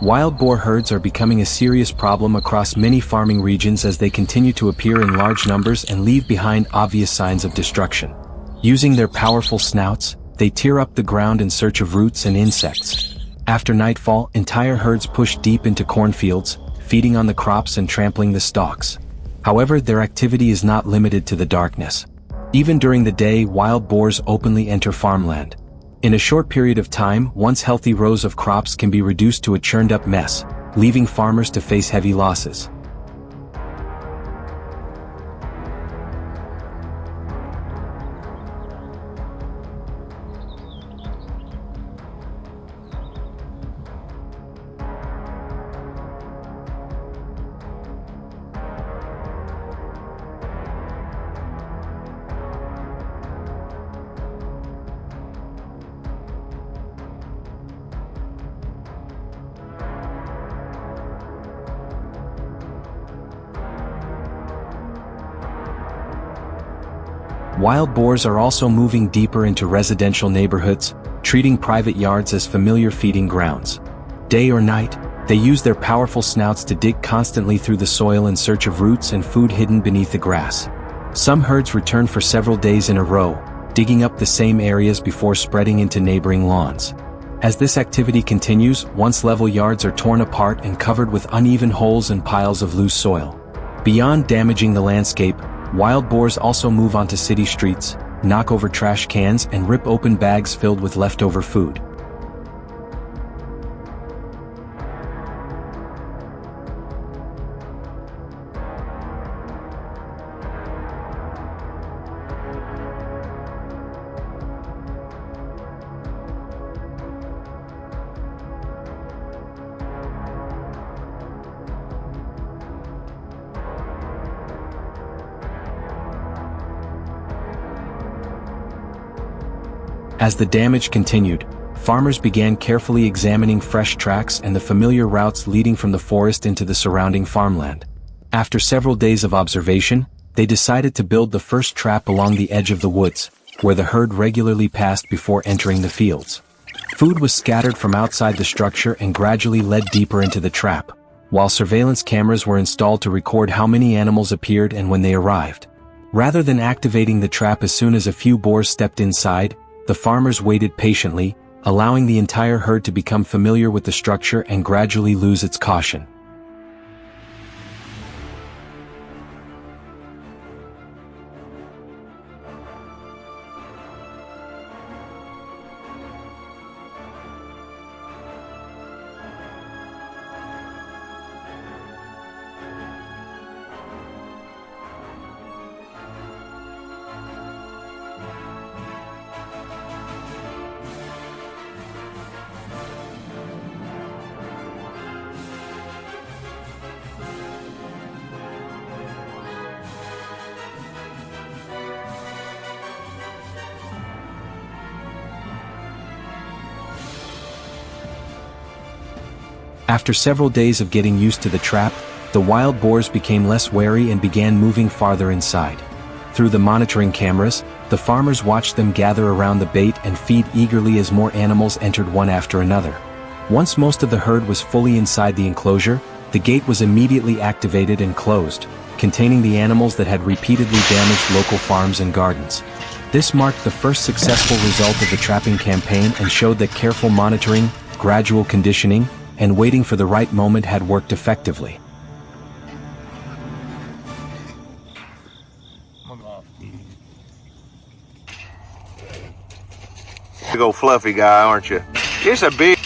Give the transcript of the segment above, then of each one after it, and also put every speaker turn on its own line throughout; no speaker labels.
Wild boar herds are becoming a serious problem across many farming regions as they continue to appear in large numbers and leave behind obvious signs of destruction. Using their powerful snouts, they tear up the ground in search of roots and insects. After nightfall, entire herds push deep into cornfields, feeding on the crops and trampling the stalks. However, their activity is not limited to the darkness. Even during the day, wild boars openly enter farmland. In a short period of time, once healthy rows of crops can be reduced to a churned-up mess, leaving farmers to face heavy losses. Wild boars are also moving deeper into residential neighborhoods, treating private yards as familiar feeding grounds. Day or night, they use their powerful snouts to dig constantly through the soil in search of roots and food hidden beneath the grass. Some herds return for several days in a row, digging up the same areas before spreading into neighboring lawns. As this activity continues, once level yards are torn apart and covered with uneven holes and piles of loose soil. Beyond damaging the landscape, wild boars also move onto city streets, knock over trash cans and rip open bags filled with leftover food. As the damage continued, farmers began carefully examining fresh tracks and the familiar routes leading from the forest into the surrounding farmland. After several days of observation, they decided to build the first trap along the edge of the woods, where the herd regularly passed before entering the fields. Food was scattered from outside the structure and gradually led deeper into the trap, while surveillance cameras were installed to record how many animals appeared and when they arrived. Rather than activating the trap as soon as a few boars stepped inside, the farmers waited patiently, allowing the entire herd to become familiar with the structure and gradually lose its caution. After several days of getting used to the trap, the wild boars became less wary and began moving farther inside. Through the monitoring cameras, the farmers watched them gather around the bait and feed eagerly as more animals entered one after another. Once most of the herd was fully inside the enclosure, the gate was immediately activated and closed, containing the animals that had repeatedly damaged local farms and gardens. This marked the first successful result of the trapping campaign and showed that careful monitoring, gradual conditioning, and waiting for the right moment had worked effectively.
Big old fluffy guy, aren't you? It's a big...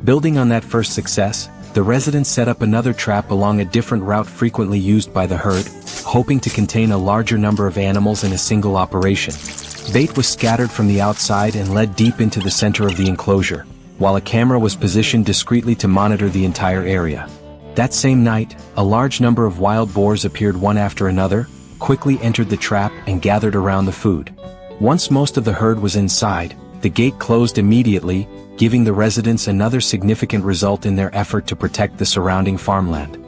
Building on that first success, The residents set up another trap along a different route frequently used by the herd, hoping to contain a larger number of animals in a single operation. Bait was scattered from the outside and led deep into the center of the enclosure, while a camera was positioned discreetly to monitor the entire area. That same night, a large number of wild boars appeared one after another, quickly entered the trap and gathered around the food. Once most of the herd was inside, the gate closed immediately, giving the residents another significant result in their effort to protect the surrounding farmland.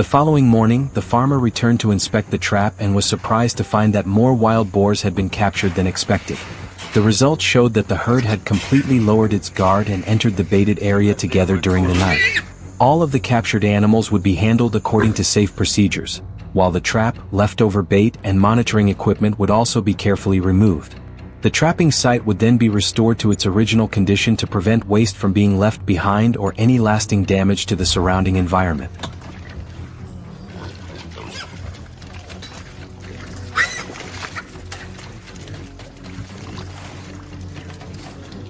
The following morning, the farmer returned to inspect the trap and was surprised to find that more wild boars had been captured than expected. The results showed that the herd had completely lowered its guard and entered the baited area together during the night. All of the captured animals would be handled according to safe procedures, while the trap, leftover bait, and monitoring equipment would also be carefully removed. The trapping site would then be restored to its original condition to prevent waste from being left behind or any lasting damage to the surrounding environment.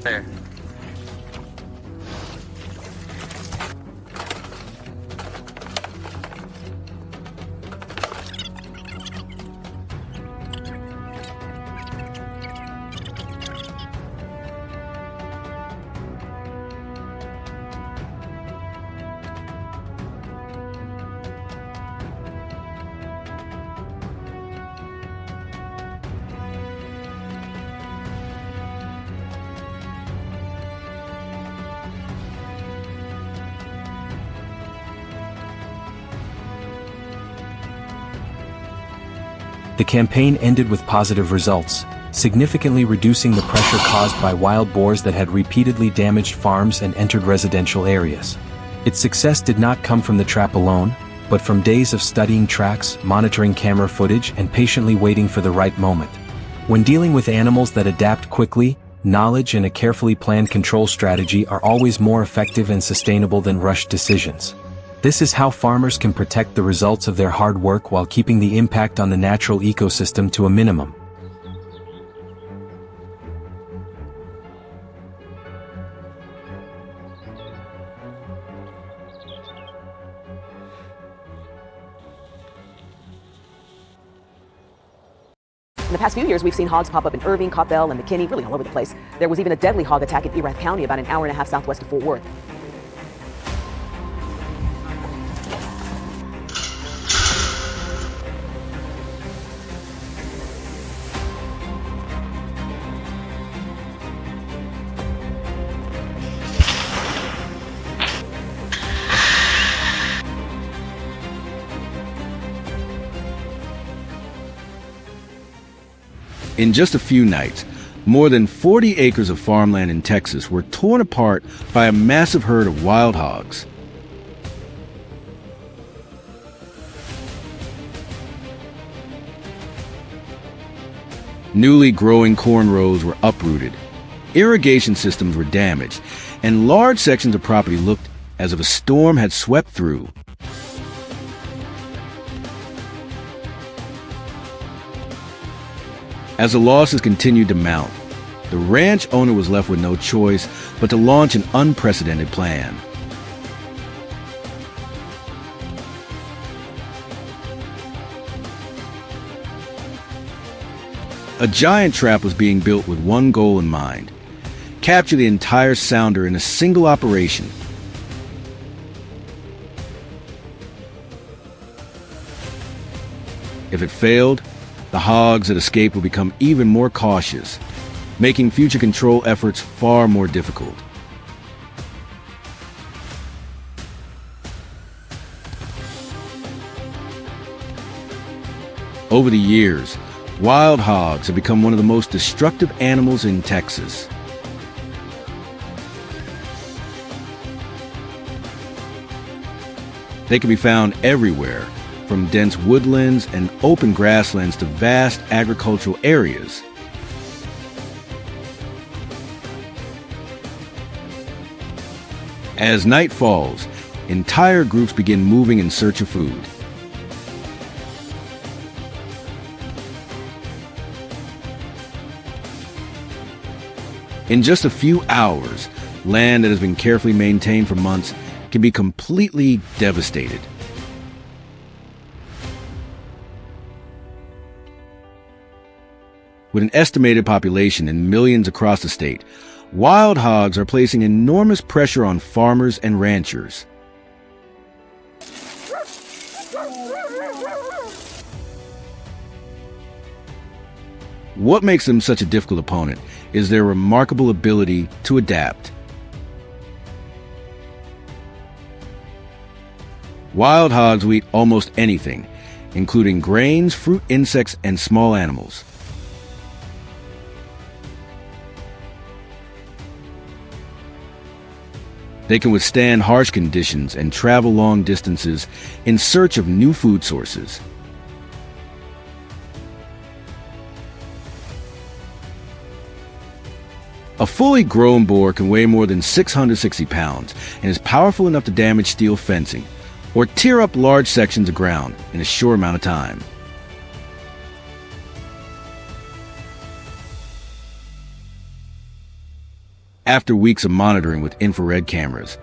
There.
The campaign ended with positive results, significantly reducing the pressure caused by wild boars that had repeatedly damaged farms and entered residential areas. Its success did not come from the trap alone, but from days of studying tracks, monitoring camera footage, and patiently waiting for the right moment. When dealing with animals that adapt quickly, knowledge and a carefully planned control strategy are always more effective and sustainable than rushed decisions. This is how farmers can protect the results of their hard work while keeping the impact on the natural ecosystem to a minimum.
In the past few years, we've seen hogs pop up in Irving, Coppell, and McKinney, really all over the place. There was even a deadly hog attack in Erath County about an hour and a half southwest of Fort Worth.
In just a few nights, more than 40 acres of farmland in Texas were torn apart by a massive herd of wild hogs. Newly growing corn rows were uprooted, irrigation systems were damaged, and large sections of property looked as if a storm had swept through. As the losses continued to mount, the ranch owner was left with no choice but to launch an unprecedented plan. A giant trap was being built with one goal in mind: capture the entire sounder in a single operation. If it failed, the hogs that escaped would become even more cautious, making future control efforts far more difficult. Over the years, wild hogs have become one of the most destructive animals in Texas. They can be found everywhere, from dense woodlands and open grasslands to vast agricultural areas. As night falls, entire groups begin moving in search of food. In just a few hours, land that has been carefully maintained for months can be completely devastated. With an estimated population in millions across the state, wild hogs are placing enormous pressure on farmers and ranchers. What makes them such a difficult opponent is their remarkable ability to adapt. Wild hogs will eat almost anything, including grains, fruit, insects, and small animals. They can withstand harsh conditions and travel long distances in search of new food sources. A fully grown boar can weigh more than 660 pounds and is powerful enough to damage steel fencing or tear up large sections of ground in a short amount of time. After weeks of monitoring with infrared cameras,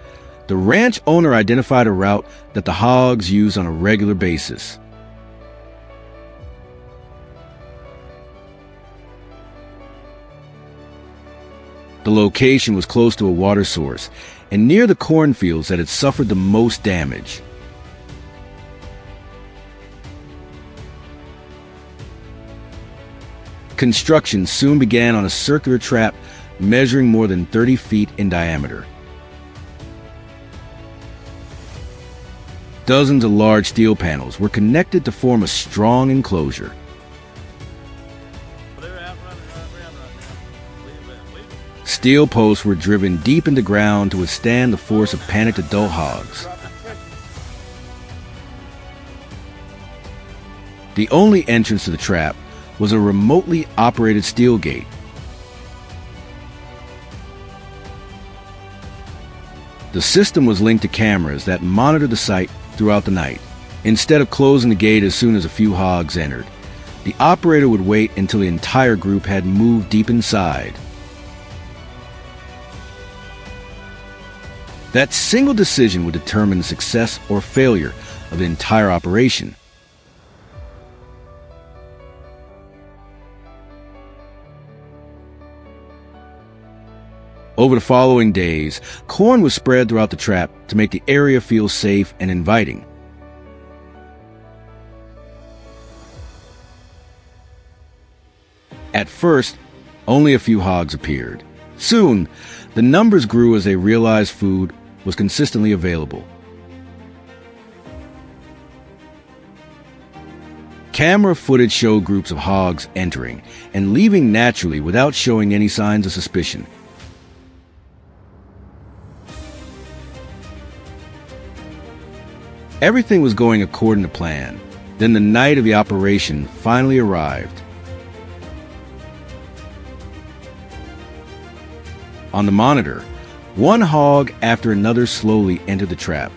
the ranch owner identified a route that the hogs use on a regular basis. The location was close to a water source and near the cornfields that had suffered the most damage. Construction soon began on a circular trap measuring more than 30 feet in diameter. Dozens of large steel panels were connected to form a strong enclosure. Steel posts were driven deep into ground to withstand the force of panicked adult hogs. The only entrance to the trap was a remotely operated steel gate. The system was linked to cameras that monitored the site throughout the night. Instead of closing the gate as soon as a few hogs entered, the operator would wait until the entire group had moved deep inside. That single decision would determine the success or failure of the entire operation. Over the following days, corn was spread throughout the trap to make the area feel safe and inviting. At first, only a few hogs appeared. Soon, the numbers grew as they realized food was consistently available. Camera footage showed groups of hogs entering and leaving naturally without showing any signs of suspicion. Everything was going according to plan. Then the night of the operation finally arrived. On the monitor, one hog after another slowly entered the trap.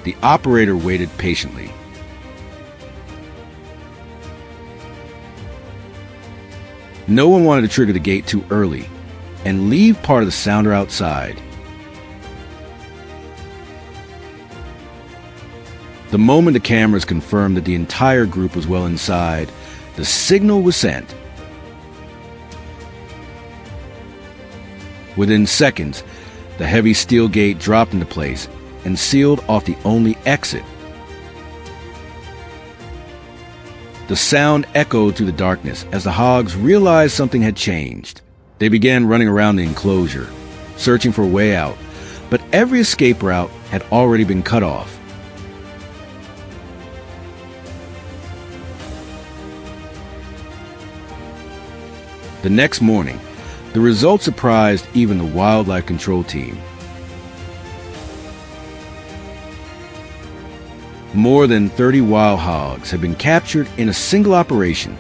The operator waited patiently. No one wanted to trigger the gate too early and leave part of the sounder outside. The moment the cameras confirmed that the entire group was well inside, the signal was sent. Within seconds, the heavy steel gate dropped into place and sealed off the only exit. The sound echoed through the darkness as the hogs realized something had changed. They began running around the enclosure, searching for a way out, but every escape route had already been cut off. The next morning, the results surprised even the wildlife control team. More than 30 wild hogs had been captured in a single operation.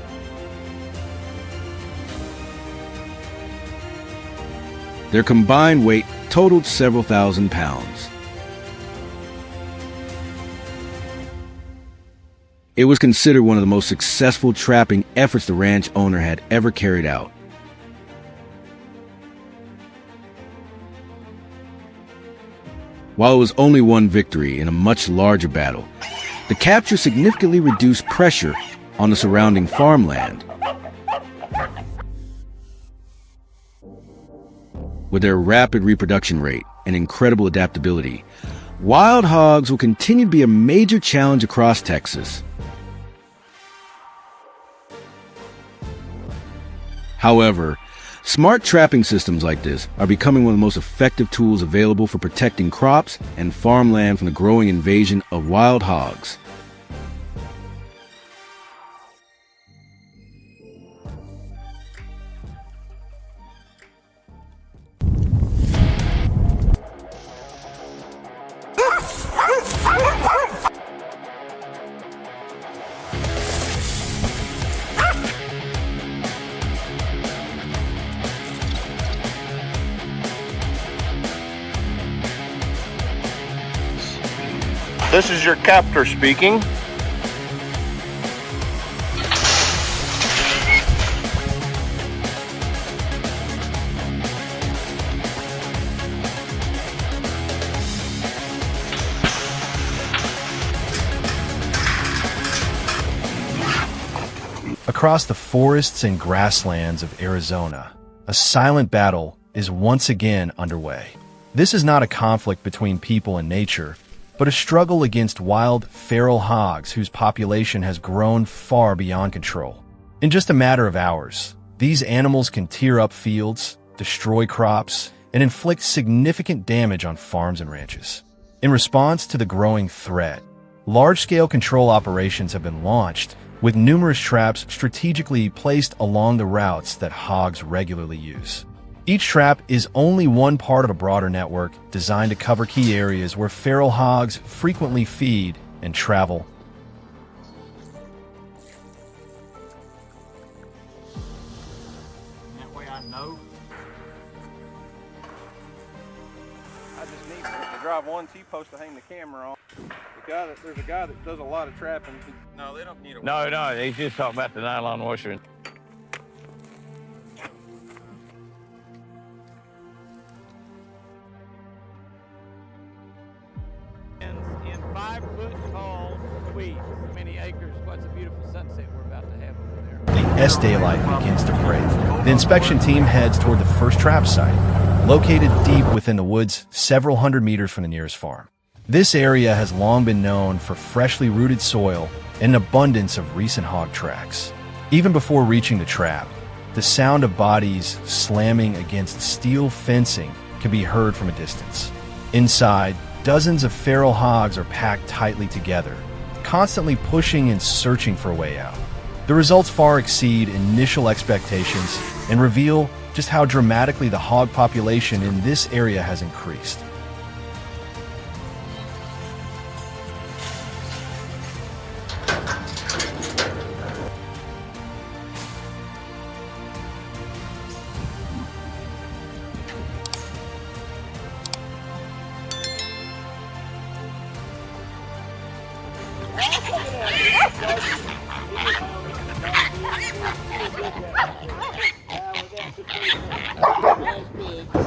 Their combined weight totaled several thousand pounds. It was considered one of the most successful trapping efforts the ranch owner had ever carried out. While it was only one victory in a much larger battle, the capture significantly reduced pressure on the surrounding farmland. With their rapid reproduction rate and incredible adaptability, wild hogs will continue to be a major challenge across Texas. However, smart trapping systems like this are becoming one of the most effective tools available for protecting crops and farmland from the growing invasion of wild hogs.
This is your captor speaking.
Across the forests and grasslands of Arizona, a silent battle is once again underway. This is not a conflict between people and nature, but a struggle against wild, feral hogs whose population has grown far beyond control. In just a matter of hours, these animals can tear up fields, destroy crops, and inflict significant damage on farms and ranches. In response to the growing threat, large-scale control operations have been launched, with numerous traps strategically placed along the routes that hogs regularly use. Each trap is only one part of a broader network designed to cover key areas where feral hogs frequently feed and travel.
That way I know.
I just need to drive one T-post to hang the camera on. There's a guy that does a lot of trapping.
No, they don't need a
No, he's just talking about the nylon washer.
in 5-foot tall suites. Many acres. What's a beautiful sunset we're about to have over there.
The S-daylight begins to break. The inspection team heads toward the first trap site, located deep within the woods several hundred meters from the nearest farm. This area has long been known for freshly rooted soil and an abundance of recent hog tracks. Even before reaching the trap, the sound of bodies slamming against steel fencing can be heard from a distance. Inside, dozens of feral hogs are packed tightly together, constantly pushing and searching for a way out. The results far exceed initial expectations and reveal just how dramatically the hog population in this area has increased.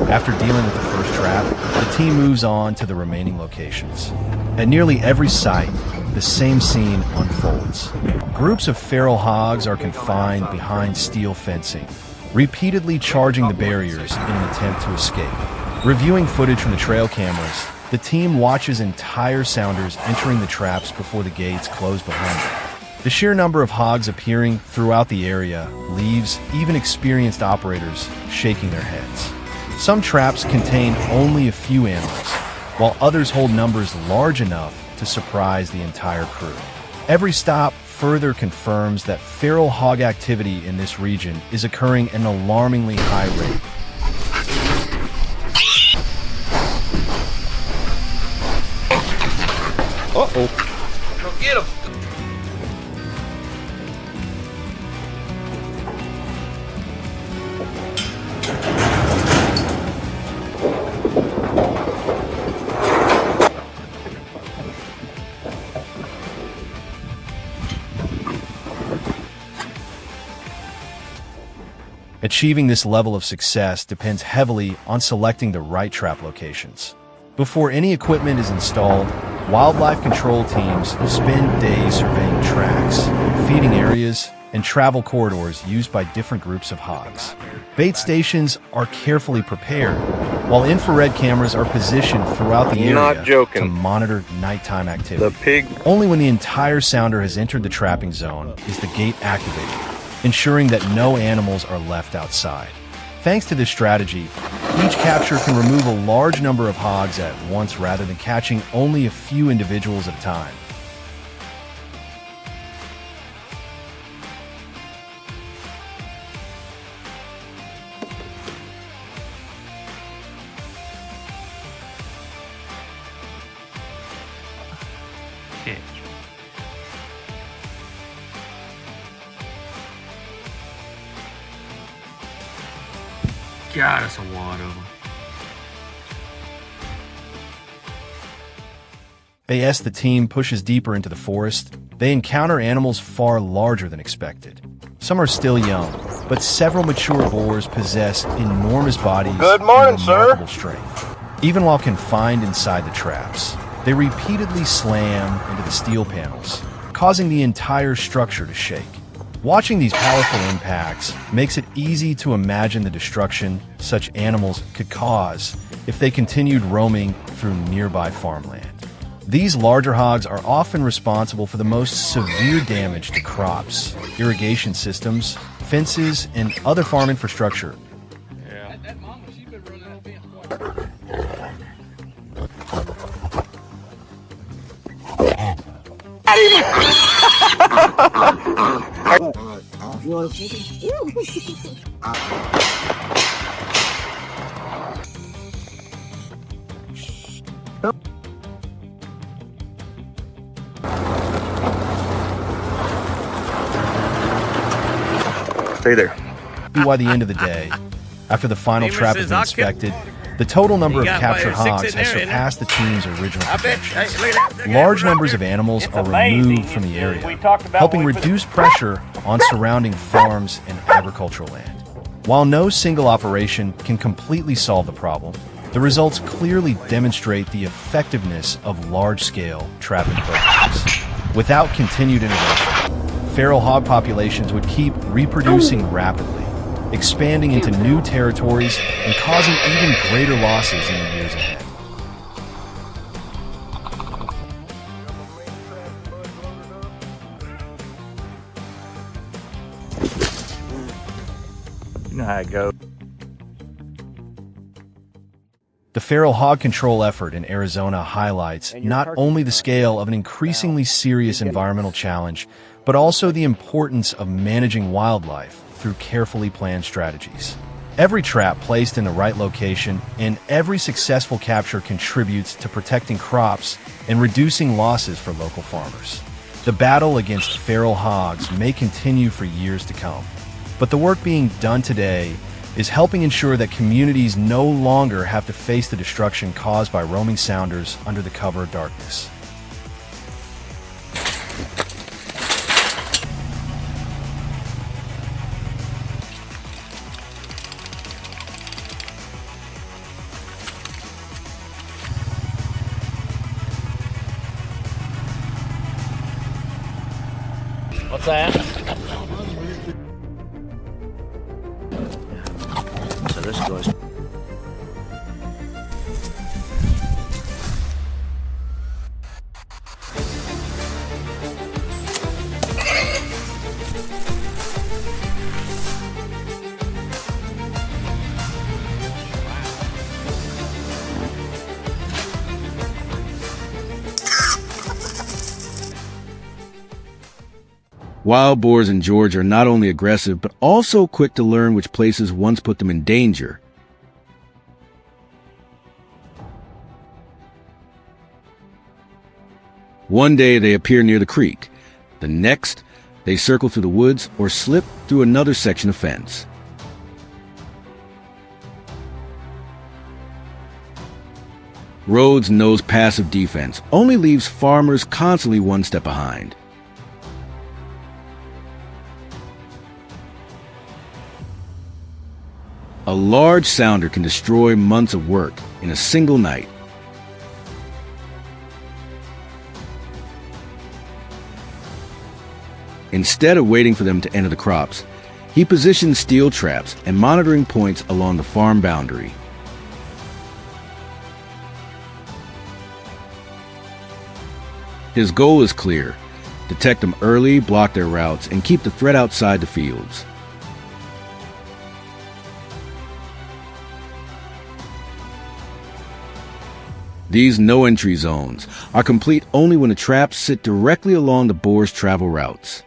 After dealing with the first trap, the team moves on to the remaining locations. At nearly every site, the same scene unfolds. Groups of feral hogs are confined behind steel fencing, repeatedly charging the barriers in an attempt to escape. Reviewing footage from the trail cameras, the team watches entire sounders entering the traps before the gates close behind them. The sheer number of hogs appearing throughout the area leaves even experienced operators shaking their heads. Some traps contain only a few animals, while others hold numbers large enough to surprise the entire crew. Every stop further confirms that feral hog activity in this region is occurring at an alarmingly high rate.
Uh-oh. Go get him.
Achieving this level of success depends heavily on selecting the right trap locations. Before any equipment is installed, wildlife control teams spend days surveying tracks, feeding areas, and travel corridors used by different groups of hogs. Bait stations are carefully prepared, while infrared cameras are positioned throughout the area to monitor nighttime activity.
The pig.
Only when the entire sounder has entered the trapping zone is the gate activated, ensuring that no animals are left outside. Thanks to this strategy, each capture can remove a large number of hogs at once rather than catching only a few individuals at a time.
God, that's a wad of them.
As the team pushes deeper into the forest, they encounter animals far larger than expected. Some are still young, but several mature boars possess enormous bodies
Good morning,
and remarkable strength. Even while confined inside the traps, they repeatedly slam into the steel panels, causing the entire structure to shake. Watching these powerful impacts makes it easy to imagine the destruction such animals could cause if they continued roaming through nearby farmland. These larger hogs are often responsible for the most severe damage to crops, irrigation systems, fences, and other farm infrastructure.
Yeah. That mama, she been running that fence
Stay there.
By the end of the day, after the final trap has been inspected, the total number of captured hogs has surpassed the team's original projections. Large numbers of animals are removed from the area, helping reduce pressure on surrounding farms and agricultural land. While no single operation can completely solve the problem, the results clearly demonstrate the effectiveness of large-scale trapping programs. Without continued intervention, feral hog populations would keep reproducing rapidly, expanding into new territories and causing even greater losses in the years ahead.
You know how it goes.
The feral hog control effort in Arizona highlights not only the scale of an increasingly serious environmental challenge, but also the importance of managing wildlife through carefully planned strategies. Every trap placed in the right location and every successful capture contributes to protecting crops and reducing losses for local farmers. The battle against feral hogs may continue for years to come, but the work being done today is helping ensure that communities no longer have to face the destruction caused by roaming sounders under the cover of darkness.
What's that?
Wild boars in Georgia are not only aggressive, but also quick to learn which places once put them in danger. One day they appear near the creek. The next, they circle through the woods or slip through another section of fence. Rhodes knows passive defense only leaves farmers constantly one step behind. A large sounder can destroy months of work in a single night. Instead of waiting for them to enter the crops, he positions steel traps and monitoring points along the farm boundary. His goal is clear: detect them early, block their routes, and keep the threat outside the fields. These no-entry zones are complete only when the traps sit directly along the boar's travel routes.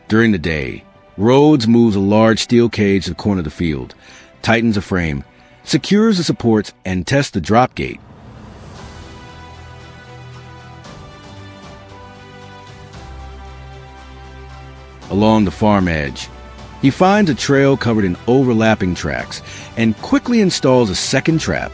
During the day, Rhodes moves a large steel cage to the corner of the field, tightens a frame, secures the supports, and tests the drop gate. Along the farm edge, he finds a trail covered in overlapping tracks and quickly installs a second trap.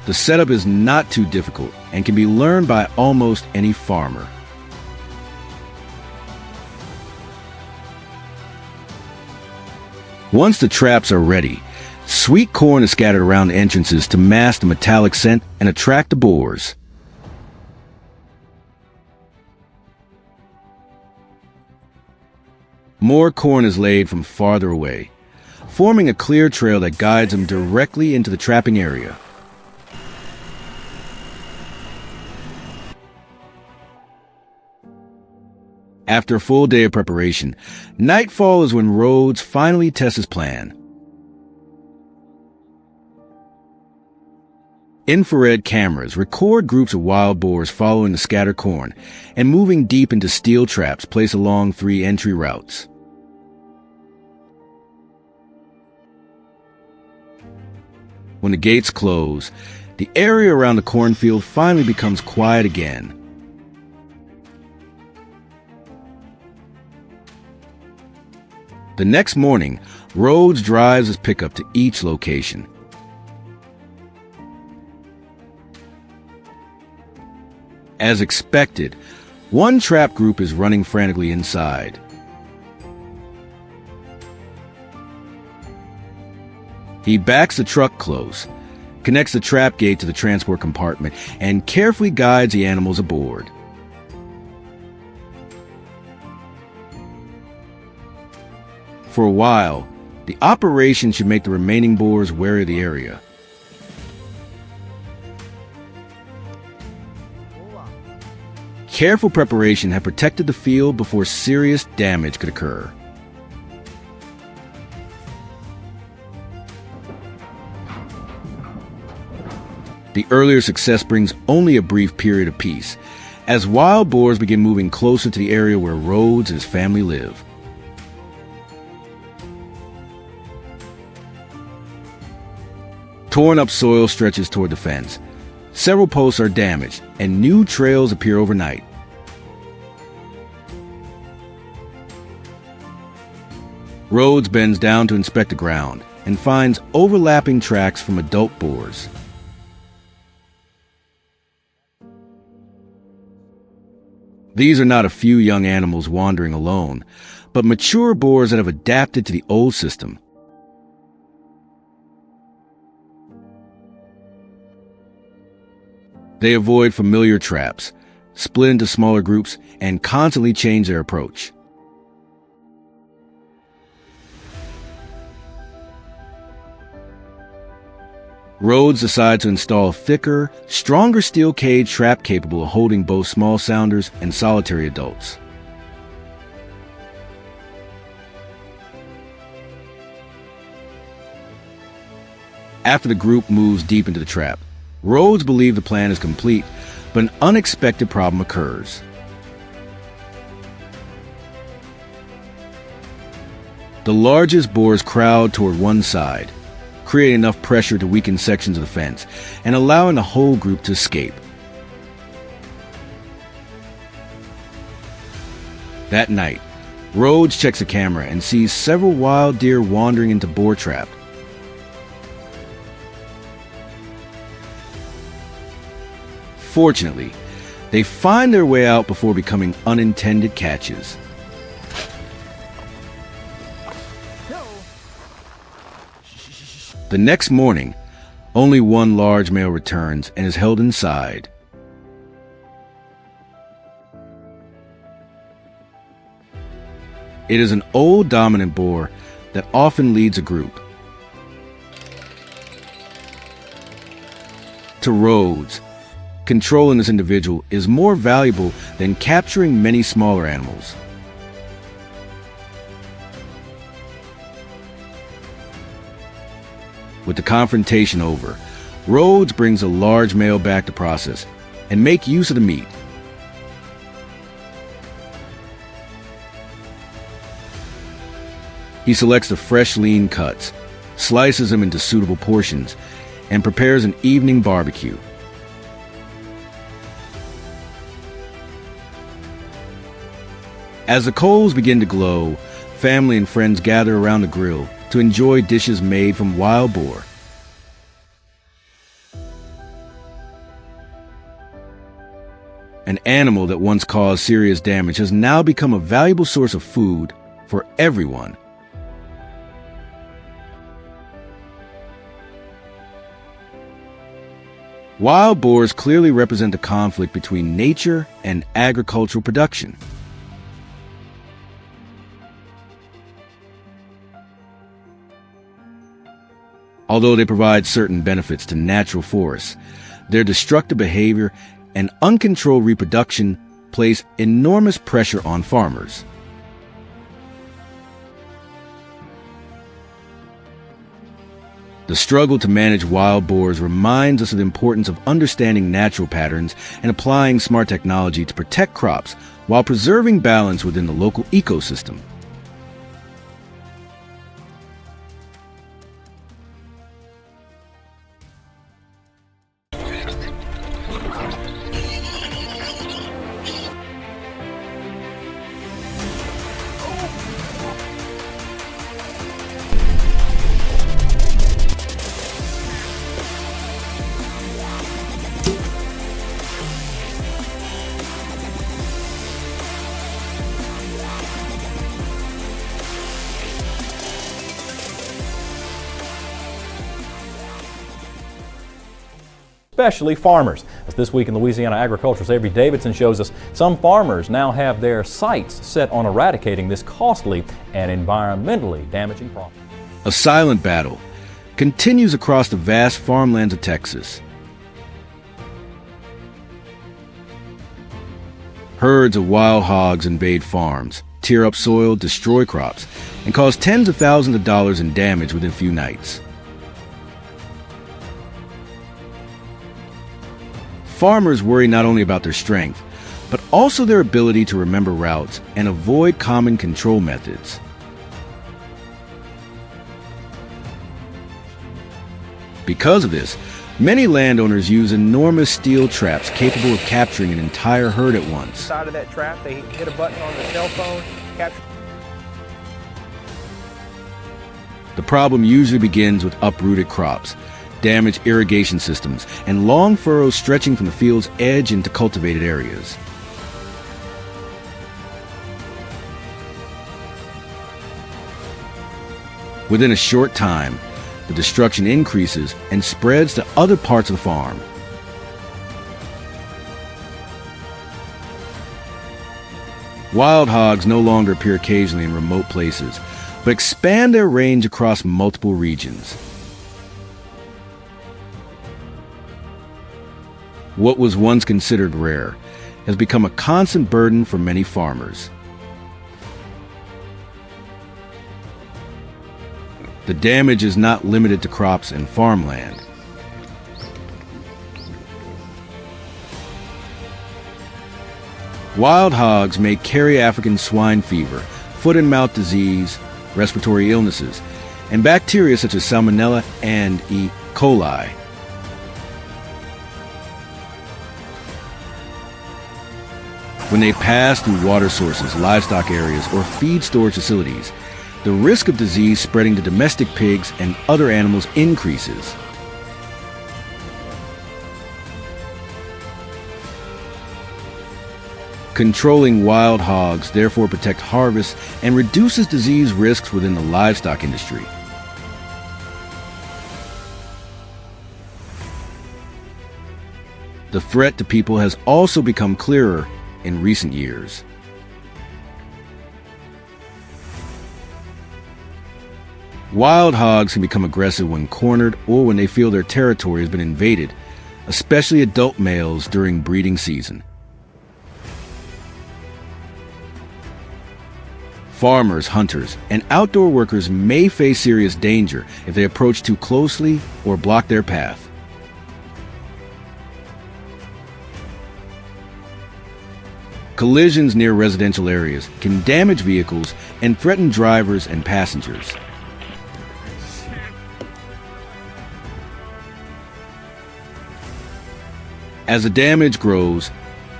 The setup is not too difficult and can be learned by almost any farmer. Once the traps are ready, sweet corn is scattered around the entrances to mask the metallic scent and attract the boars. More corn is laid from farther away, forming a clear trail that guides them directly into the trapping area. After a full day of preparation, nightfall is when Rhodes finally tests his plan. Infrared cameras record groups of wild boars following the scattered corn and moving deep into steel traps placed along 3 entry routes. When the gates close, the area around the cornfield finally becomes quiet again. The next morning, Rhodes drives his pickup to each location. As expected, one trap group is running frantically inside. He backs the truck close, connects the trap gate to the transport compartment, and carefully guides the animals aboard. For a while, the operation should make the remaining boars wary of the area. Careful preparation had protected the field before serious damage could occur. The earlier success brings only a brief period of peace, as wild boars begin moving closer to the area where Rhodes and his family live. Torn up soil stretches toward the fence. Several posts are damaged, and new trails appear overnight. Rhodes bends down to inspect the ground and finds overlapping tracks from adult boars. These are not a few young animals wandering alone, but mature boars that have adapted to the old system. They avoid familiar traps, split into smaller groups, and constantly change their approach. Rhodes decides to install a thicker, stronger steel cage trap capable of holding both small sounders and solitary adults. After the group moves deep into the trap, Rhodes believes the plan is complete, but an unexpected problem occurs. The largest boars crowd toward one side, creating enough pressure to weaken sections of the fence and allowing the whole group to escape. That night, Rhodes checks a camera and sees several wild deer wandering into boar trap. Fortunately, they find their way out before becoming unintended catches. The next morning, only one large male returns and is held inside. It is an old dominant boar that often leads a group. To Rhodes, controlling this individual is more valuable than capturing many smaller animals. With the confrontation over, Rhodes brings a large male back to process and make use of the meat. He selects the fresh lean cuts, slices them into suitable portions, and prepares an evening barbecue. As the coals begin to glow, family and friends gather around the grill to enjoy dishes made from wild boar. An animal that once caused serious damage has now become a valuable source of food for everyone. Wild boars clearly represent the conflict between nature and agricultural production. Although they provide certain benefits to natural forests, their destructive behavior and uncontrolled reproduction place enormous pressure on farmers. The struggle to manage wild boars reminds us of the importance of understanding natural patterns and applying smart technology to protect crops while preserving balance within the local ecosystem.
Especially farmers. As This Week in Louisiana Agriculture's Avery Davidson shows us, some farmers now have their sights set on eradicating this costly and environmentally damaging problem.
A silent battle continues across the vast farmlands of Texas. Herds of wild hogs invade farms, tear up soil, destroy crops, and cause tens of thousands of dollars in damage within a few nights. Farmers worry not only about their strength, but also their ability to remember routes and avoid common control methods. Because of this, many landowners use enormous steel traps capable of capturing an entire herd at once.
Side of that trap, they hit a button on their cell phone, capture.
The problem usually begins with uprooted crops, damaged irrigation systems, and long furrows stretching from the field's edge into cultivated areas. Within a short time, the destruction increases and spreads to other parts of the farm. Wild hogs no longer appear occasionally in remote places, but expand their range across multiple regions. What was once considered rare has become a constant burden for many farmers. The damage is not limited to crops and farmland. Wild hogs may carry African swine fever, foot and mouth disease, respiratory illnesses, and bacteria such as Salmonella and E. coli. When they pass through water sources, livestock areas, or feed storage facilities, the risk of disease spreading to domestic pigs and other animals increases. Controlling wild hogs therefore protects harvests and reduces disease risks within the livestock industry. The threat to people has also become clearer in recent years. Wild hogs can become aggressive when cornered or when they feel their territory has been invaded, especially adult males during breeding season. Farmers, hunters, and outdoor workers may face serious danger if they approach too closely or block their path. Collisions near residential areas can damage vehicles and threaten drivers and passengers. As the damage grows,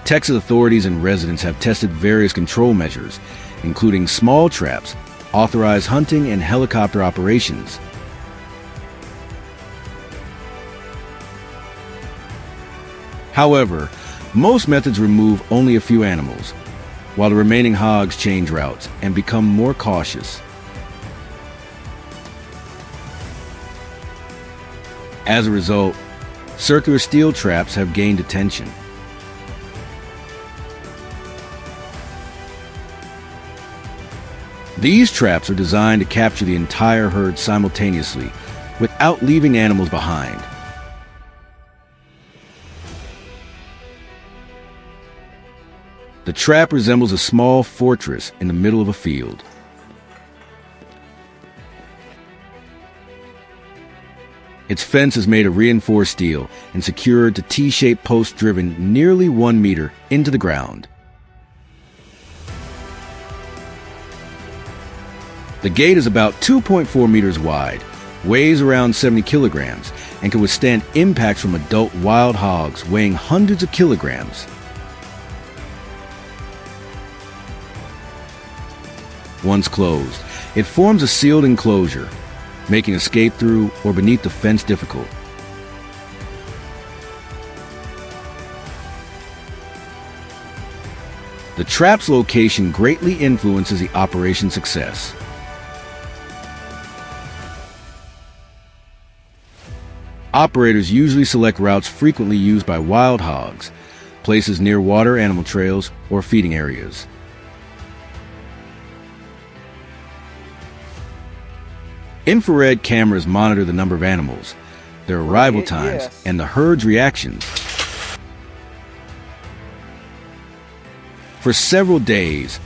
Texas authorities and residents have tested various control measures, including small traps, authorized hunting, and helicopter operations. However, most methods remove only a few animals, while the remaining hogs change routes and become more cautious. As a result, circular steel traps have gained attention. These traps are designed to capture the entire herd simultaneously, without leaving animals behind. The trap resembles a small fortress in the middle of a field. Its fence is made of reinforced steel and secured to T-shaped posts driven nearly 1 meter into the ground. The gate is about 2.4 meters wide, weighs around 70 kilograms, and can withstand impacts from adult wild hogs weighing hundreds of kilograms. Once closed, it forms a sealed enclosure, making escape through or beneath the fence difficult. The trap's location greatly influences the operation's success. Operators usually select routes frequently used by wild hogs, places near water, animal trails, or feeding areas. Infrared cameras monitor the number of animals, their arrival times, and the herd's reactions. For several days,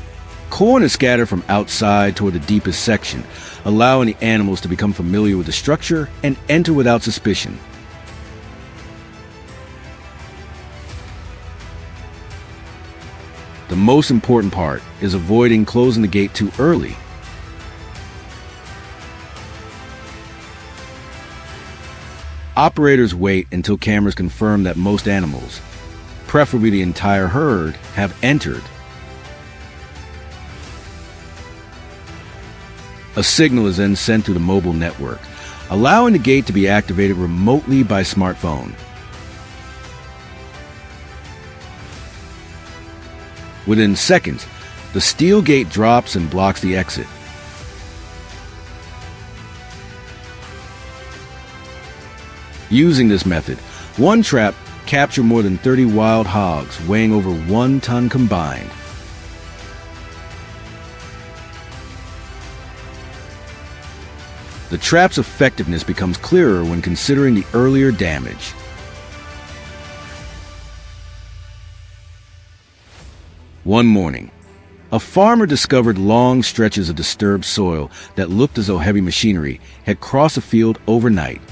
corn is scattered from outside toward the deepest section, allowing the animals to become familiar with the structure and enter without suspicion. The most important part is avoiding closing the gate too early. Operators wait until cameras confirm that most animals, preferably the entire herd, have entered. A signal is then sent through the mobile network, allowing the gate to be activated remotely by smartphone. Within seconds, the steel gate drops and blocks the exit. Using this method, one trap captured more than 30 wild hogs weighing over 1 ton combined. The trap's effectiveness becomes clearer when considering the earlier damage. One morning, A farmer discovered long stretches of disturbed soil that looked as though heavy machinery had crossed a field overnight.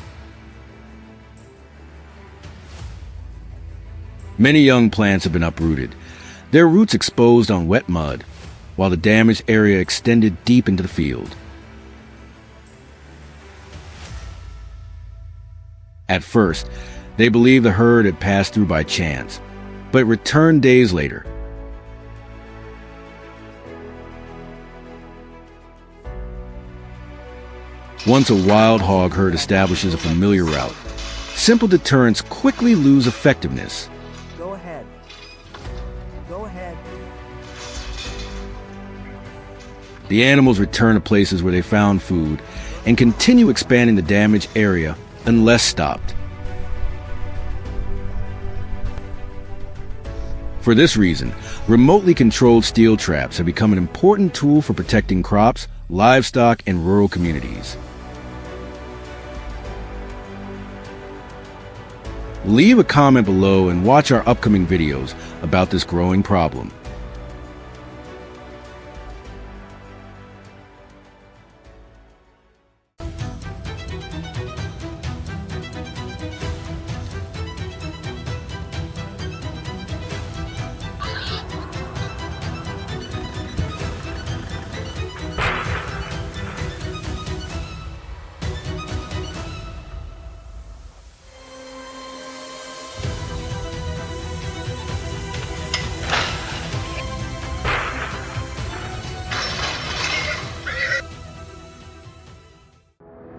Many young plants have been uprooted, their roots exposed on wet mud, while the damaged area extended deep into the field. At first, they believed the herd had passed through by chance, but returned days later. Once a wild hog herd establishes a familiar route, simple deterrents quickly lose effectiveness.
Go ahead. Go ahead.
The animals return to places where they found food and continue expanding the damaged area unless stopped. For this reason, remotely controlled steel traps have become an important tool for protecting crops, livestock, and rural communities. Leave a comment below and watch our upcoming videos about this growing problem.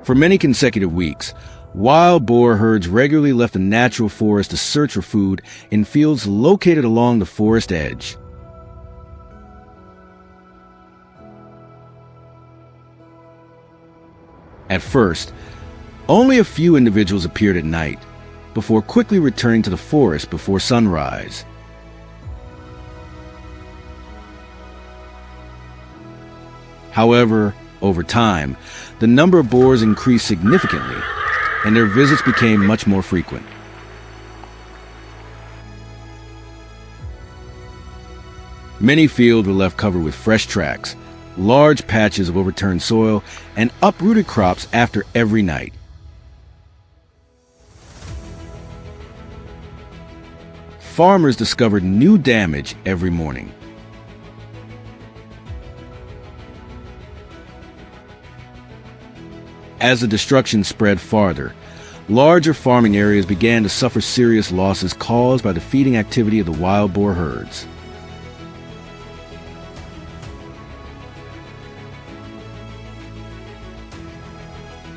For many consecutive weeks, wild boar herds regularly left the natural forest to search for food in fields located along the forest edge. At first, only a few individuals appeared at night, before quickly returning to the forest before sunrise. However, over time, the number of boars increased significantly, and their visits became much more frequent. Many fields were left covered with fresh tracks, large patches of overturned soil, and uprooted crops after every night. Farmers discovered new damage every morning. As the destruction spread farther, larger farming areas began to suffer serious losses caused by the feeding activity of the wild boar herds.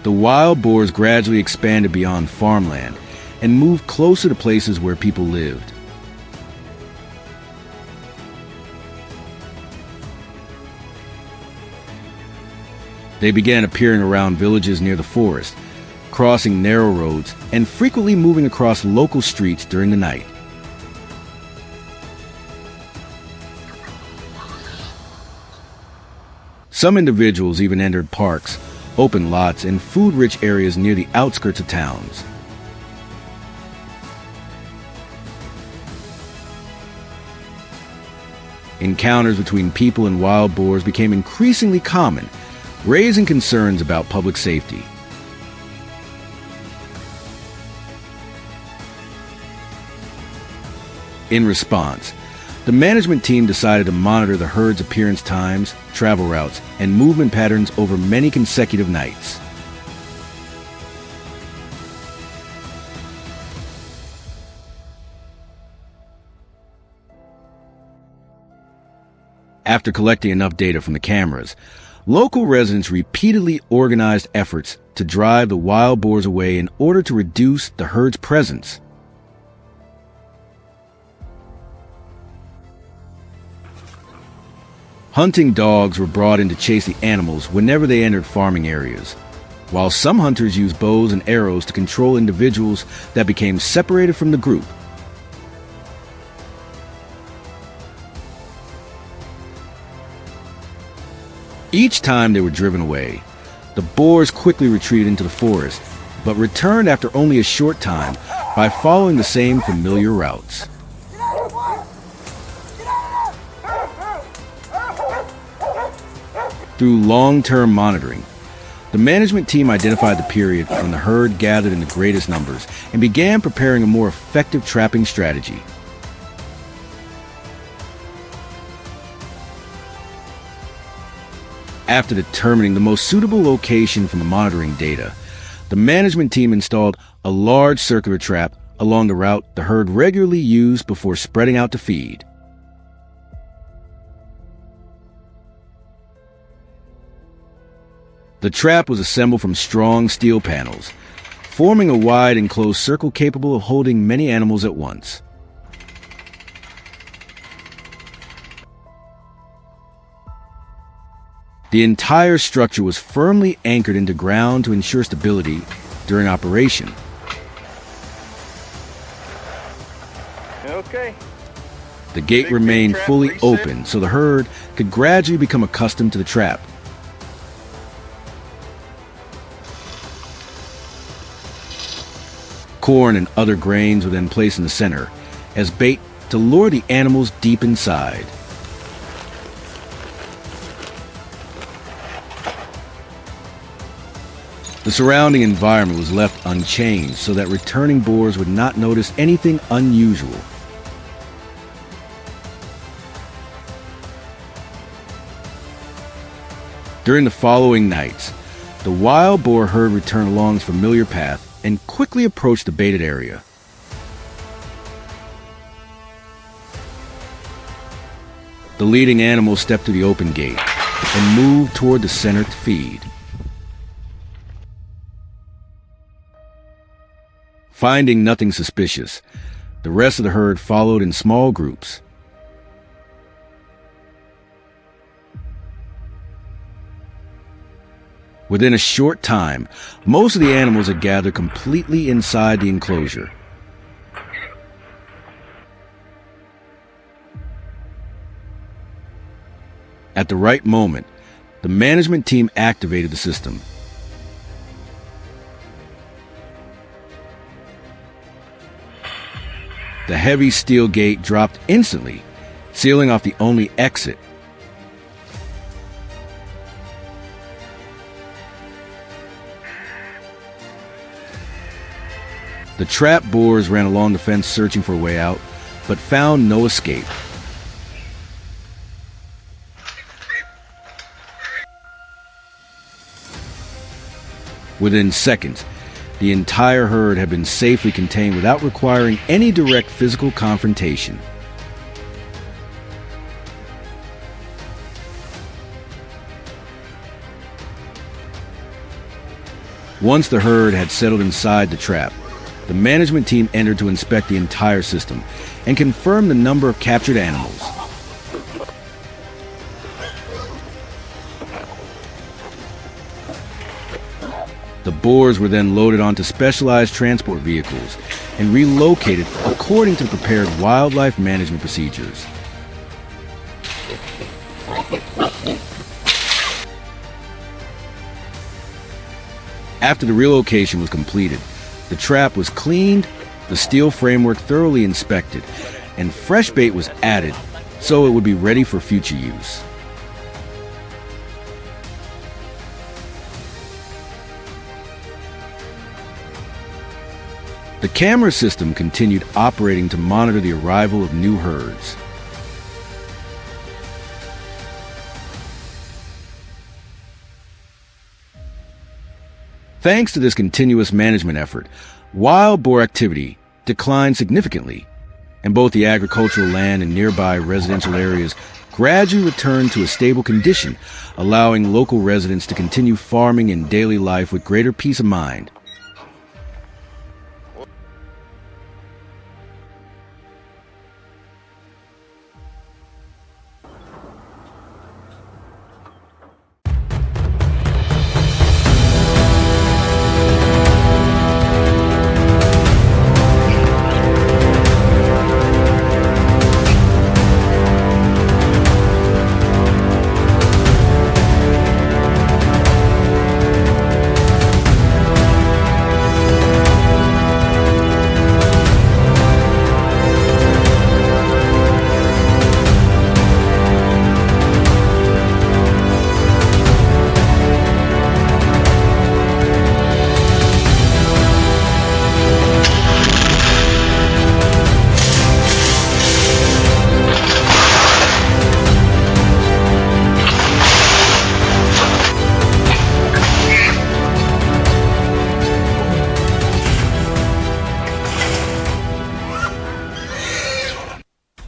The wild boars gradually expanded beyond farmland and moved closer to places where people lived. They began appearing around villages near the forest, crossing narrow roads, and frequently moving across local streets during the night. Some individuals even entered parks, open lots, and food-rich areas near the outskirts of towns. Encounters between people and wild boars became increasingly common, raising concerns about public safety. In response, the management team decided to monitor the herd's appearance times, travel routes, and movement patterns over many consecutive nights. After collecting enough data from the cameras, local residents repeatedly organized efforts to drive the wild boars away in order to reduce the herd's presence. Hunting dogs were brought in to chase the animals whenever they entered farming areas, while some hunters used bows and arrows to control individuals that became separated from the group. Each time they were driven away, the boars quickly retreated into the forest, but returned after only a short time by following the same familiar routes. Through long-term monitoring, the management team identified the period when the herd gathered in the greatest numbers and began preparing a more effective trapping strategy. After determining the most suitable location from the monitoring data, the management team installed a large circular trap along the route the herd regularly used before spreading out to feed. The trap was assembled from strong steel panels, forming a wide enclosed circle capable of holding many animals at once. The entire structure was firmly anchored into ground to ensure stability during operation.
Okay.
The gate remained fully open so the herd could gradually become accustomed to the trap. Corn and other grains were then placed in the center as bait to lure the animals deep inside. The surrounding environment was left unchanged so that returning boars would not notice anything unusual. During the following nights, the wild boar herd returned along its familiar path and quickly approached the baited area. The leading animal stepped through the open gate and moved toward the center to feed. Finding nothing suspicious, the rest of the herd followed in small groups. Within a short time, most of the animals had gathered completely inside the enclosure. At the right moment, the management team activated the system. The heavy steel gate dropped instantly, sealing off the only exit. The trapped boars ran along the fence searching for a way out, but found no escape. Within seconds, the entire herd had been safely contained without requiring any direct physical confrontation. Once the herd had settled inside the trap, the management team entered to inspect the entire system and confirm the number of captured animals. The boars were then loaded onto specialized transport vehicles and relocated according to prepared wildlife management procedures. After the relocation was completed, the trap was cleaned, the steel framework thoroughly inspected, and fresh bait was added so it would be ready for future use. The camera system continued operating to monitor the arrival of new herds. Thanks to this continuous management effort, wild boar activity declined significantly, and both the agricultural land and nearby residential areas gradually returned to a stable condition, allowing local residents to continue farming and daily life with greater peace of mind.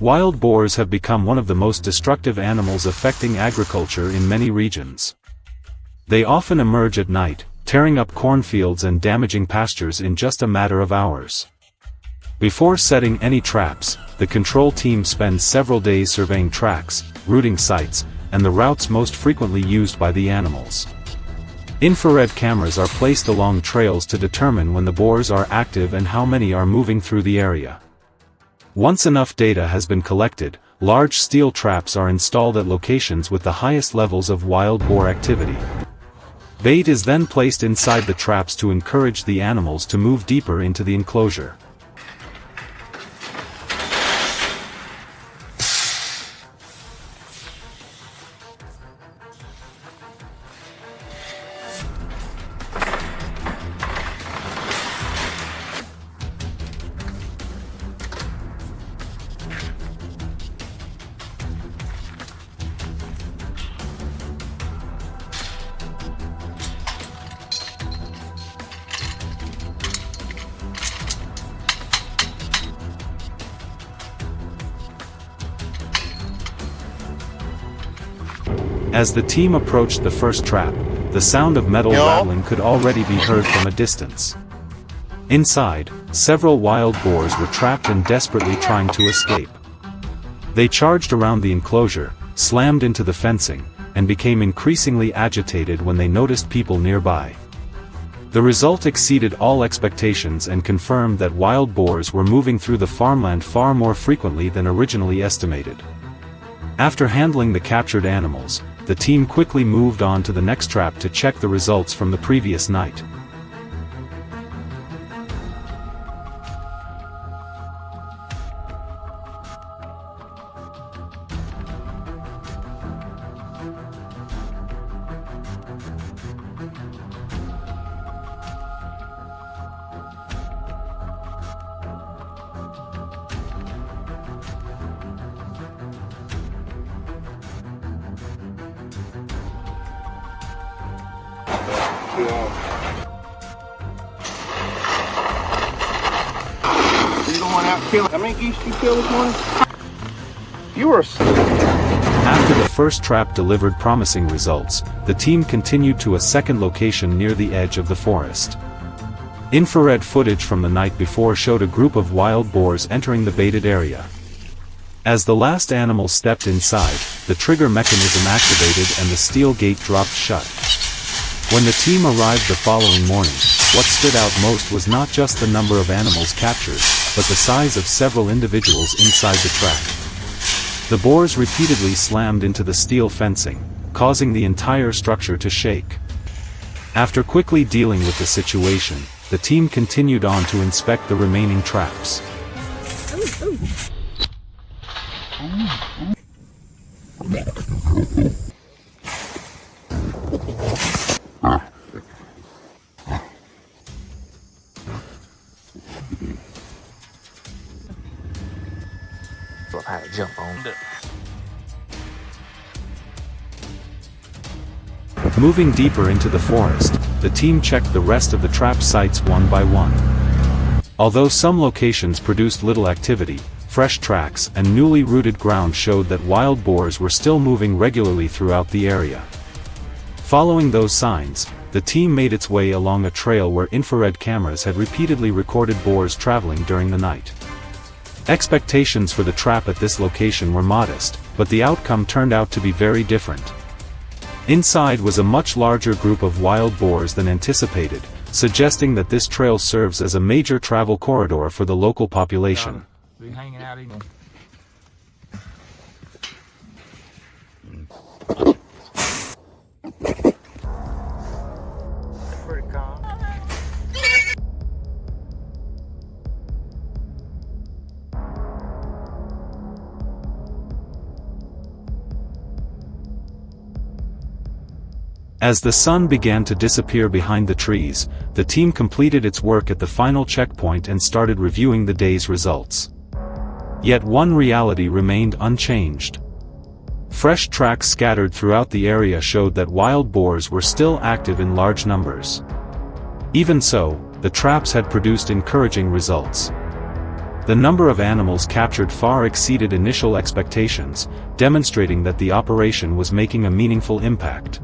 Wild boars have become one of the most destructive animals affecting agriculture in many regions. They often emerge at night, tearing up cornfields and damaging pastures in just a matter of hours. Before setting any traps, the control team spends several days surveying tracks, routing sites, and the routes most frequently used by the animals. Infrared cameras are placed along trails to determine when the boars are active and how many are moving through the area. Once enough data has been collected, large steel traps are installed at locations with the highest levels of wild boar activity. Bait is then placed inside the traps to encourage the animals to move deeper into the enclosure. As the team approached the first trap, the sound of metal rattling could already be heard from a distance. Inside, several wild boars were trapped and desperately trying to escape. They charged around the enclosure, slammed into the fencing, and became increasingly agitated when they noticed people nearby. The result exceeded all expectations and confirmed that wild boars were moving through the farmland far more frequently than originally estimated. After handling the captured animals, the team quickly moved on to the next trap to check the results from the previous night.
How many geese did you kill this morning? You were...
After the first trap delivered promising results, the team continued to a second location near the edge of the forest. Infrared footage from the night before showed a group of wild boars entering the baited area. As the last animal stepped inside, the trigger mechanism activated and the steel gate dropped shut. When the team arrived the following morning, what stood out most was not just the number of animals captured, but the size of several individuals inside the trap. The boars repeatedly slammed into the steel fencing, causing the entire structure to shake. After quickly dealing with the situation, the team continued on to inspect the remaining traps.
I had to jump on it.
Moving deeper into the forest, the team checked the rest of the trap sites one by one. Although some locations produced little activity, fresh tracks and newly rooted ground showed that wild boars were still moving regularly throughout the area. Following those signs, the team made its way along a trail where infrared cameras had repeatedly recorded boars traveling during the night. Expectations for the trap at this location were modest, but the outcome turned out to be very different. Inside was a much larger group of wild boars than anticipated, suggesting that this trail serves as a major travel corridor for the local population.
Be hanging out even. That's pretty calm.
As the sun began to disappear behind the trees, the team completed its work at the final checkpoint and started reviewing the day's results. Yet one reality remained unchanged. Fresh tracks scattered throughout the area showed that wild boars were still active in large numbers. Even so, the traps had produced encouraging results. The number of animals captured far exceeded initial expectations, demonstrating that the operation was making a meaningful impact.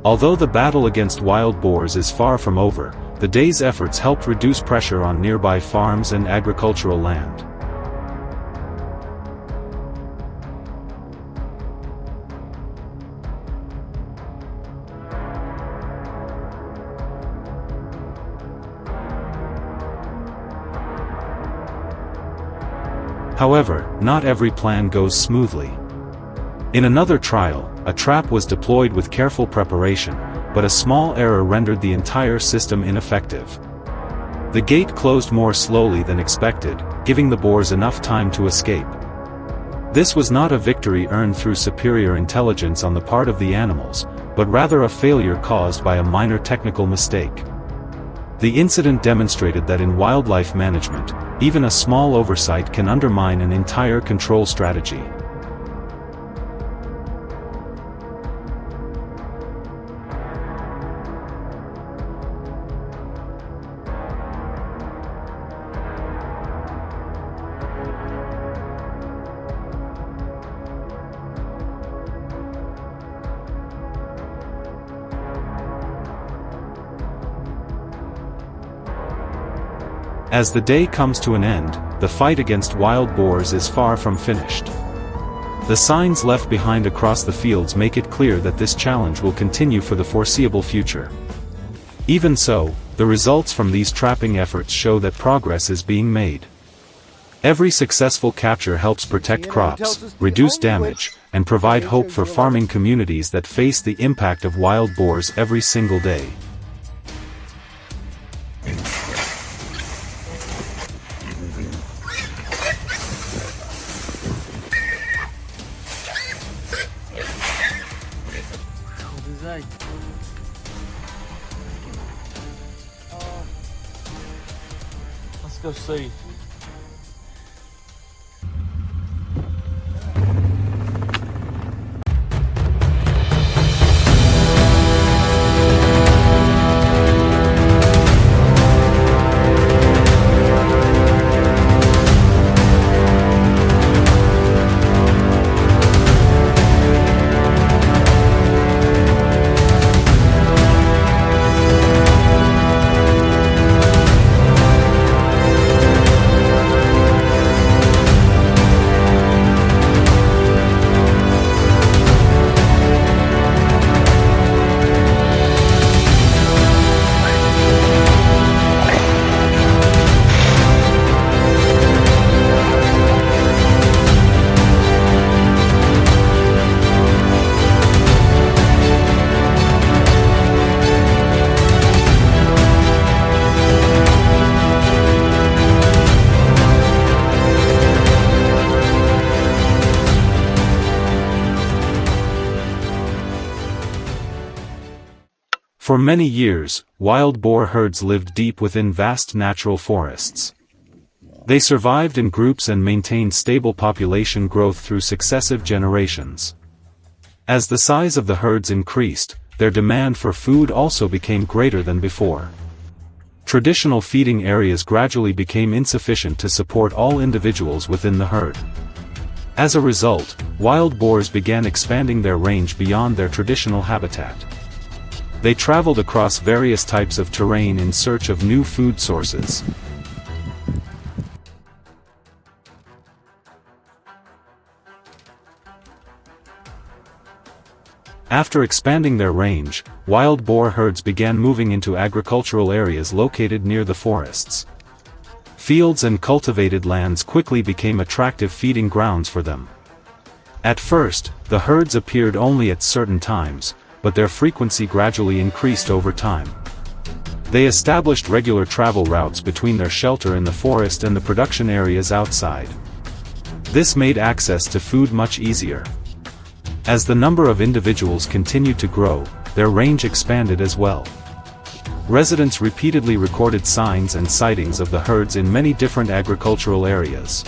Although the battle against wild boars is far from over, the day's efforts helped reduce pressure on nearby farms and agricultural land. However, not every plan goes smoothly. In another trial, a trap was deployed with careful preparation, but a small error rendered the entire system ineffective. The gate closed more slowly than expected, giving the boars enough time to escape. This was not a victory earned through superior intelligence on the part of the animals, but rather a failure caused by a minor technical mistake. The incident demonstrated that in wildlife management, even a small oversight can undermine an entire control strategy. As the day comes to an end, the fight against wild boars is far from finished. The signs left behind across the fields make it clear that this challenge will continue for the foreseeable future. Even so, the results from these trapping efforts show that progress is being made. Every successful capture helps protect crops, reduce damage, and provide hope for farming communities that face the impact of wild boars every single day.
Let's go see.
For many years, wild boar herds lived deep within vast natural forests. They survived in groups and maintained stable population growth through successive generations. As the size of the herds increased, their demand for food also became greater than before. Traditional feeding areas gradually became insufficient to support all individuals within the herd. As a result, wild boars began expanding their range beyond their traditional habitat. They traveled across various types of terrain in search of new food sources. After expanding their range, wild boar herds began moving into agricultural areas located near the forests. Fields and cultivated lands quickly became attractive feeding grounds for them. At first, the herds appeared only at certain times, but their frequency gradually increased over time. They established regular travel routes between their shelter in the forest and the production areas outside. This made access to food much easier. As the number of individuals continued to grow, their range expanded as well. Residents repeatedly recorded signs and sightings of the herds in many different agricultural areas.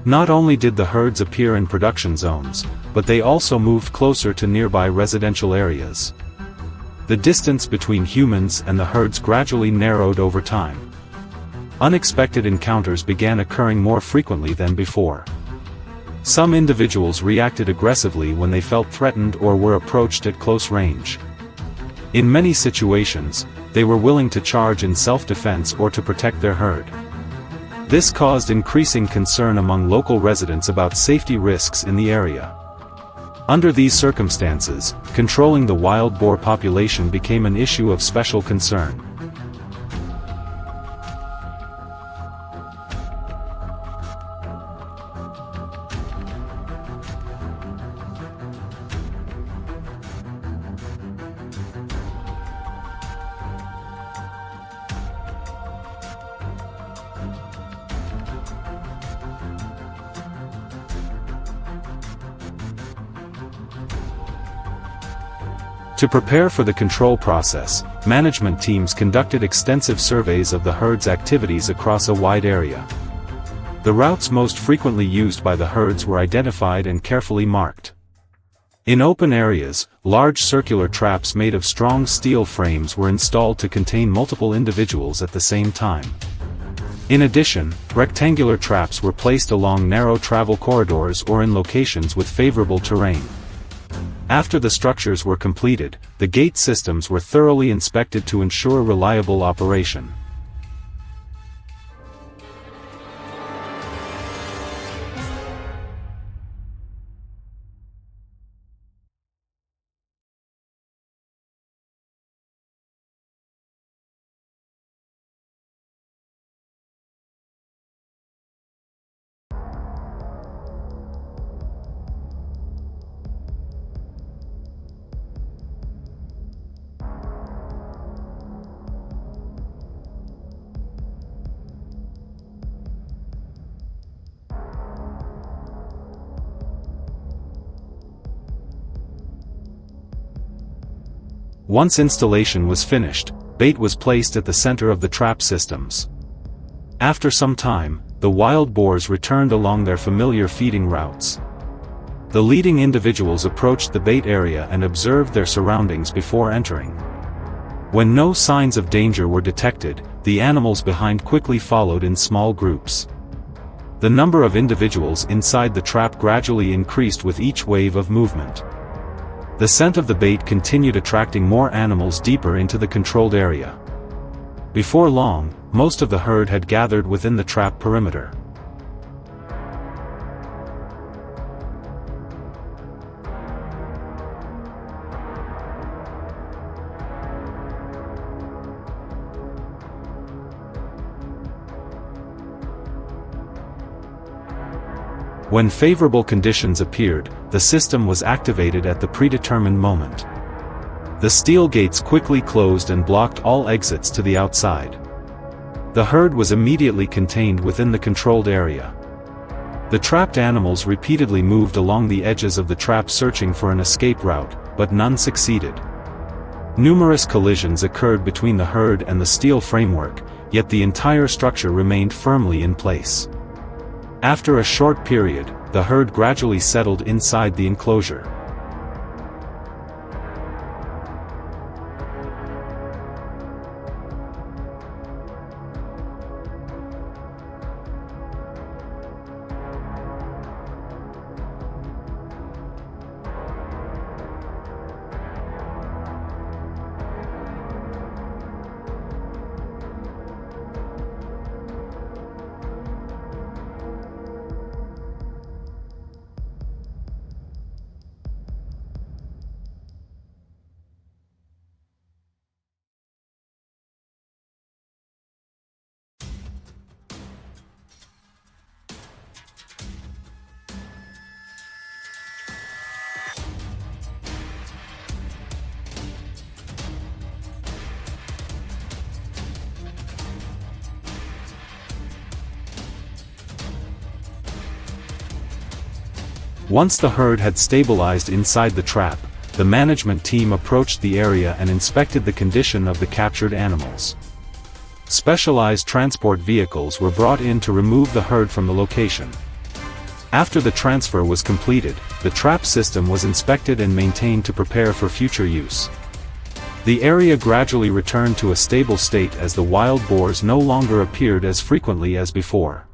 Not only did the herds appear in production zones, but they also moved closer to nearby residential areas. The distance between humans and the herds gradually narrowed over time. Unexpected encounters began occurring more frequently than before. Some individuals reacted aggressively when they felt threatened or were approached at close range. In many situations, they were willing to charge in self-defense or to protect their herd. This caused increasing concern among local residents about safety risks in the area. Under these circumstances, controlling the wild boar population became an issue of special concern. To prepare for the control process, management teams conducted extensive surveys of the herd's activities across a wide area. The routes most frequently used by the herds were identified and carefully marked. In open areas, large circular traps made of strong steel frames were installed to contain multiple individuals at the same time. In addition, rectangular traps were placed along narrow travel corridors or in locations with favorable terrain. After the structures were completed, the gate systems were thoroughly inspected to ensure reliable operation. Once installation was finished, bait was placed at the center of the trap systems. After some time, the wild boars returned along their familiar feeding routes. The leading individuals approached the bait area and observed their surroundings before entering. When no signs of danger were detected, the animals behind quickly followed in small groups. The number of individuals inside the trap gradually increased with each wave of movement. The scent of the bait continued attracting more animals deeper into the controlled area. Before long, most of the herd had gathered within the trap perimeter. When favorable conditions appeared, the system was activated at the predetermined moment. The steel gates quickly closed and blocked all exits to the outside. The herd was immediately contained within the controlled area. The trapped animals repeatedly moved along the edges of the trap searching for an escape route, but none succeeded. Numerous collisions occurred between the herd and the steel framework, yet the entire structure remained firmly in place. After a short period, the herd gradually settled inside the enclosure. Once the herd had stabilized inside the trap, the management team approached the area and inspected the condition of the captured animals. Specialized transport vehicles were brought in to remove the herd from the location. After the transfer was completed, the trap system was inspected and maintained to prepare for future use. The area gradually returned to a stable state as the wild boars no longer appeared as frequently as before.